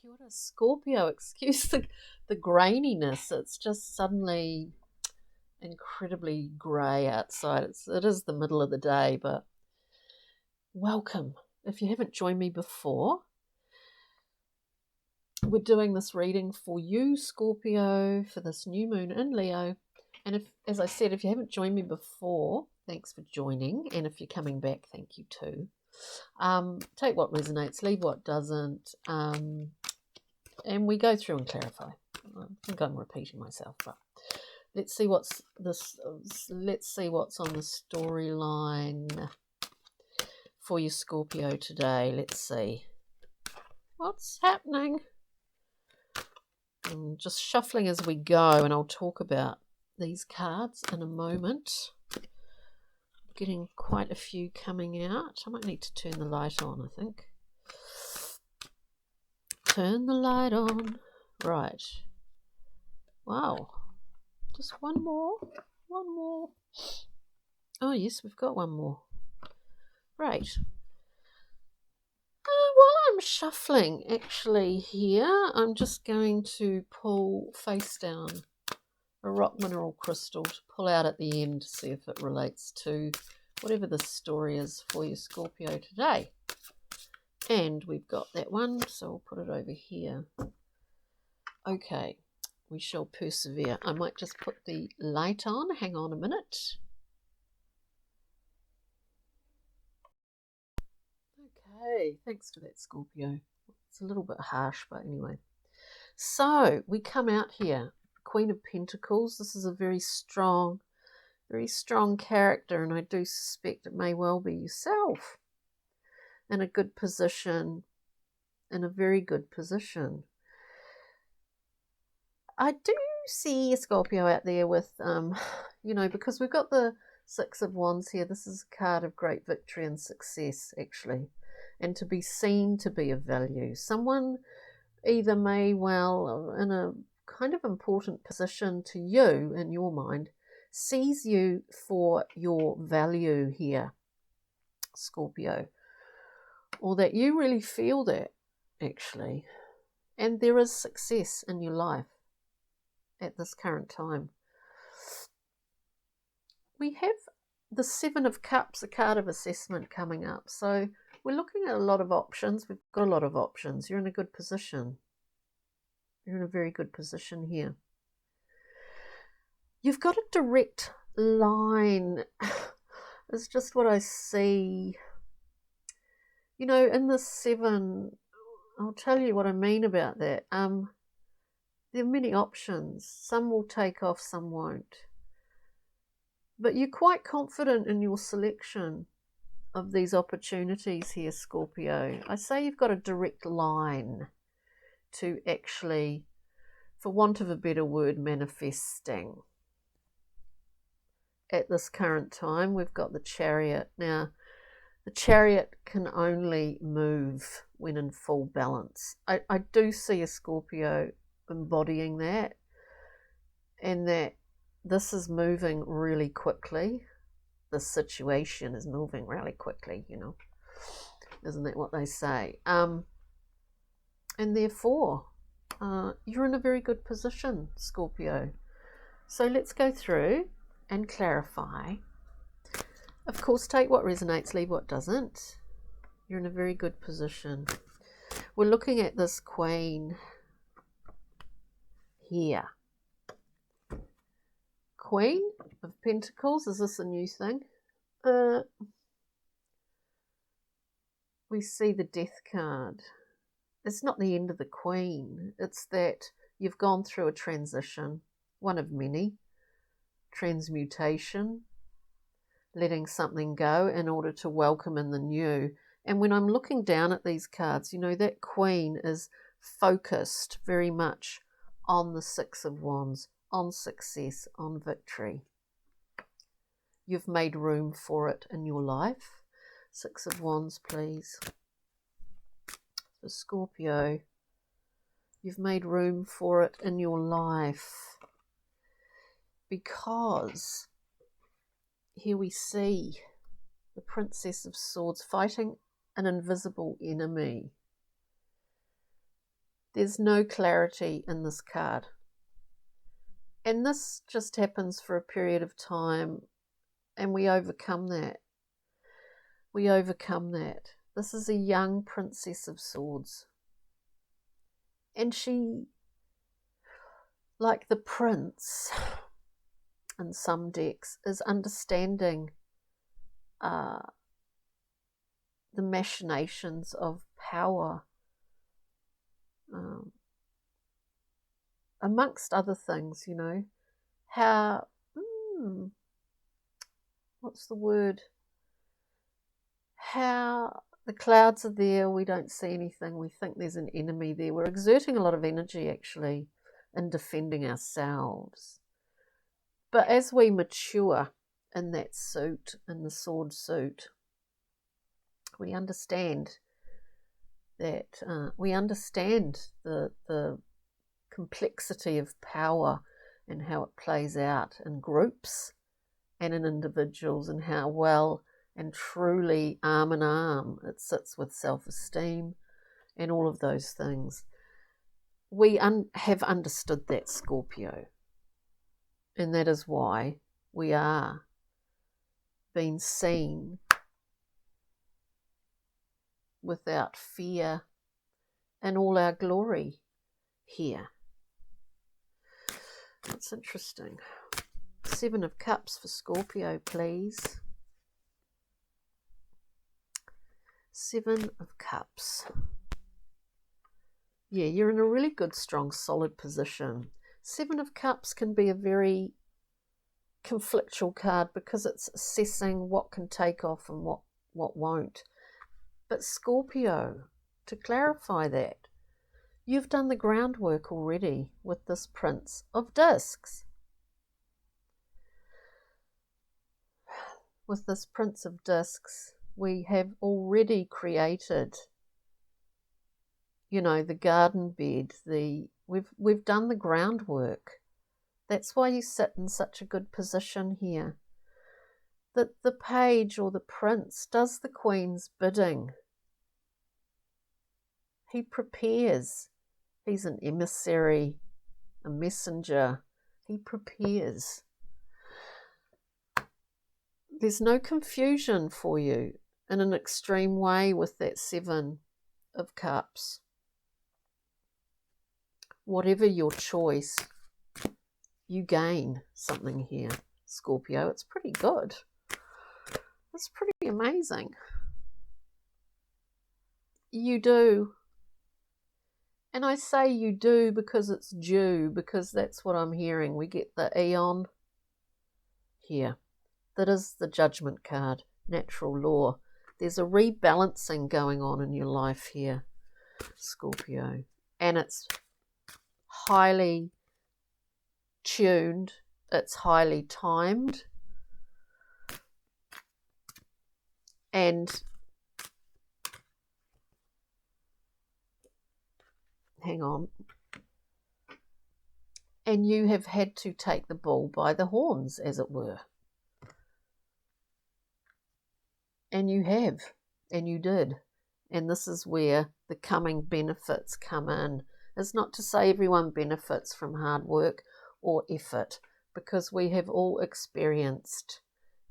Kia ora, Scorpio. Excuse the graininess. It's just suddenly incredibly grey outside. It is the middle of the day, but welcome. If you haven't joined me before, we're doing this reading for you, Scorpio, for this new moon in Leo. And as I said, if you haven't joined me before, thanks for joining. And if you're coming back, thank you too. Take what resonates, leave what doesn't. And we go through and clarify. I think I'm repeating myself, but let's see what's on the storyline for you, Scorpio, today. Let's see what's happening. I'm just shuffling as we go, and I'll talk about these cards in a moment. Getting quite a few coming out. I might need to turn the light on, I think. Turn the light on. Right. Wow. Just one more. One more. Oh, yes, we've got one more. Right. While I'm shuffling, actually, here, I'm just going to pull face down a rock mineral crystal to pull out at the end to see if it relates to whatever the story is for you, Scorpio, today. And we've got that one, so I'll put it over here. Okay, we shall persevere. I might just put the light on. Hang on a minute. Okay, thanks for that, Scorpio. It's a little bit harsh, but anyway. So we come out here, Queen of Pentacles. This is a very strong character, and I do suspect it may well be yourself. In a good position, in a very good position. I do see a Scorpio out there with, because we've got the Six of Wands here. This is a card of great victory and success, actually, and to be seen to be of value. Someone either may well, in a kind of important position to you in your mind, sees you for your value here, Scorpio. Or that you really feel that, actually. And there is success in your life at this current time. We have the Seven of Cups, a card of assessment coming up. So we're looking at a lot of options. We've got a lot of options. You're in a good position. You're in a very good position here. You've got a direct line. It's just what I see. You know, in the seven, I'll tell you what I mean about that. There are many options. Some will take off, some won't. But you're quite confident in your selection of these opportunities here, Scorpio. I say you've got a direct line to actually, for want of a better word, manifesting. At this current time, we've got the Chariot. Now, the Chariot can only move when in full balance. I do see a Scorpio embodying that, and that this is moving really quickly. The situation is moving really quickly, you know. Isn't that what they say? And therefore, you're in a very good position, Scorpio. So let's go through and clarify. Of course, take what resonates, leave what doesn't. You're in a very good position. We're looking at this Queen here. Queen of Pentacles. Is this a new thing? We see the Death card. It's not the end of the Queen. It's that you've gone through a transition, one of many. Transmutation. Letting something go in order to welcome in the new. And when I'm looking down at these cards, you know, that Queen is focused very much on the Six of Wands, on success, on victory. You've made room for it in your life. Six of Wands, please. For Scorpio, you've made room for it in your life. Because here we see the Princess of Swords fighting an invisible enemy. There's no clarity in this card. And this just happens for a period of time, and we overcome that. We overcome that. This is a young Princess of Swords. And she, like the prince in some decks, is understanding the machinations of power, amongst other things, you know, how, what's the word? How the clouds are there, we don't see anything, we think there's an enemy there. We're exerting a lot of energy, actually, in defending ourselves. But as we mature in that suit, in the sword suit, we understand that we understand the complexity of power and how it plays out in groups and in individuals, and how well and truly arm in arm it sits with self-esteem and all of those things. We have understood that, Scorpio, and that is why we are being seen without fear in all our glory here. That's interesting. 7 of Cups for Scorpio, please. 7 of Cups. Yeah, you're in a really good, strong, solid position. 7 of Cups can be a very conflictual card because it's assessing what can take off and what won't. But Scorpio, to clarify that, you've done the groundwork already with this Prince of Discs. With this Prince of Discs, we have already created, you know, the garden bed. We've done the groundwork. That's why you sit in such a good position here. That the page or the prince does the queen's bidding. He prepares. He's an emissary, a messenger. He prepares. There's no confusion for you in an extreme way with that 7 of Cups. Whatever your choice, you gain something here, Scorpio. It's pretty good. It's pretty amazing. You do. And I say you do because it's due, because that's what I'm hearing. We get the Aeon here. That is the Judgment card, natural law. There's a rebalancing going on in your life here, Scorpio. And it's highly tuned. It's highly timed. And hang on. And you have had to take the bull by the horns, as it were. And you have, and you did. And this is where the coming benefits come in. It's not to say everyone benefits from hard work or effort, because we have all experienced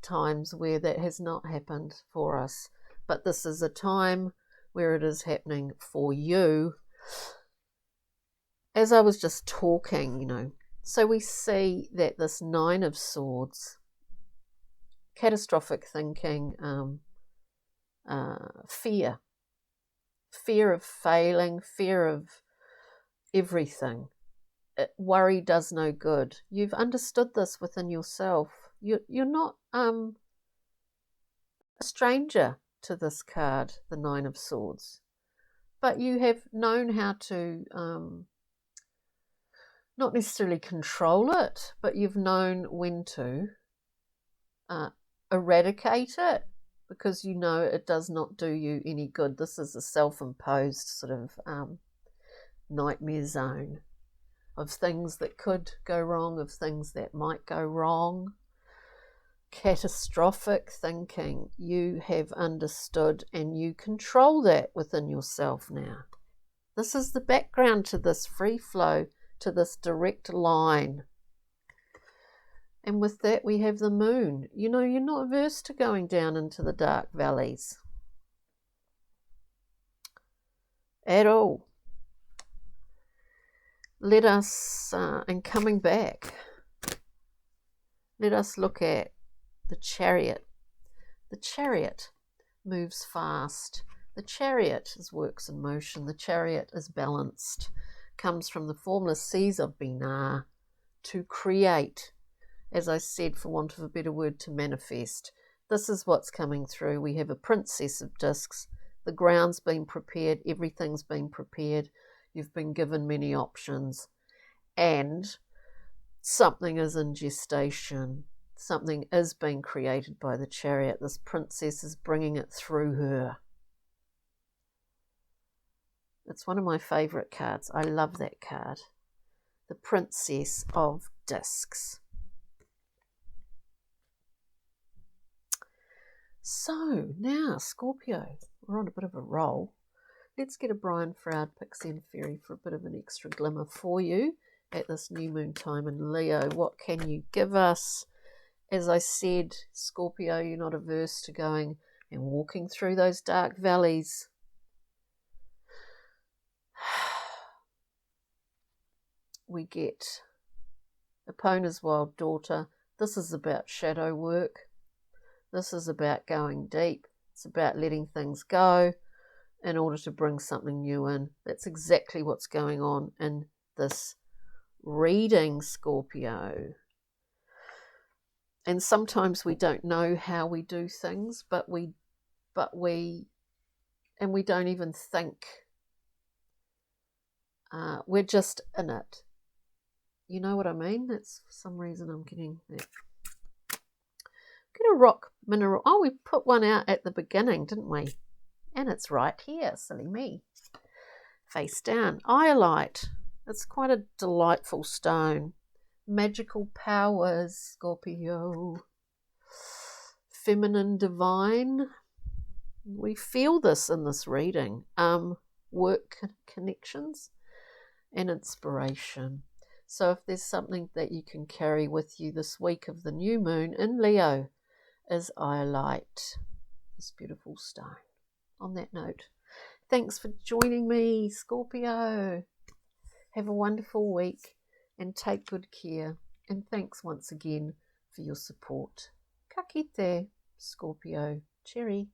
times where that has not happened for us. But this is a time where it is happening for you. As I was just talking, you know, so we see that this 9 of Swords, catastrophic thinking, fear of failing, fear of everything. Worry does no good. You've understood this within yourself. You're not a stranger to this card, the 9 of Swords, but you have known how to not necessarily control it, but you've known when to eradicate it, because you know it does not do you any good. This is a self-imposed sort of nightmare zone of things that could go wrong, of things that might go wrong. Catastrophic thinking. You have understood and you control that within yourself now. This is the background to this free flow, to this direct line. And with that, we have the moon. You know, you're not averse to going down into the dark valleys at all. Let us, and coming back, let us look at the Chariot. The Chariot moves fast. The Chariot is works in motion. The Chariot is balanced, comes from the formless seas of Binah to create, as I said, for want of a better word, to manifest. This is what's coming through. We have a princess of discs. The ground's been prepared. Everything's been prepared. You've been given many options. And something is in gestation. Something is being created by the Chariot. This princess is bringing it through her. It's one of my favourite cards. I love that card. The Princess of Discs. So now, Scorpio, we're on a bit of a roll. Let's get a Brian Froud, Pixie and Fairy for a bit of an extra glimmer for you at this new moon time in Leo. What can you give us? As I said, Scorpio, you're not averse to going and walking through those dark valleys. We get Epona's Wild Daughter. This is about shadow work. This is about going deep. It's about letting things go in order to bring something new in. That's exactly what's going on in this reading, Scorpio. And sometimes we don't know how we do things, but we don't even think. We're just in it. You know what I mean? That's for some reason I'm getting that. Get a rock mineral. Oh, we put one out at the beginning, didn't we? And it's right here, silly me. Face down. Iolite. It's quite a delightful stone. Magical powers, Scorpio. Feminine divine. We feel this in this reading. Work connections and inspiration. So if there's something that you can carry with you this week of the new moon in Leo, is Iolite, this beautiful stone. On that note, thanks for joining me, Scorpio. Have a wonderful week and take good care. And thanks once again for your support. Ka kite, Scorpio. Cherry.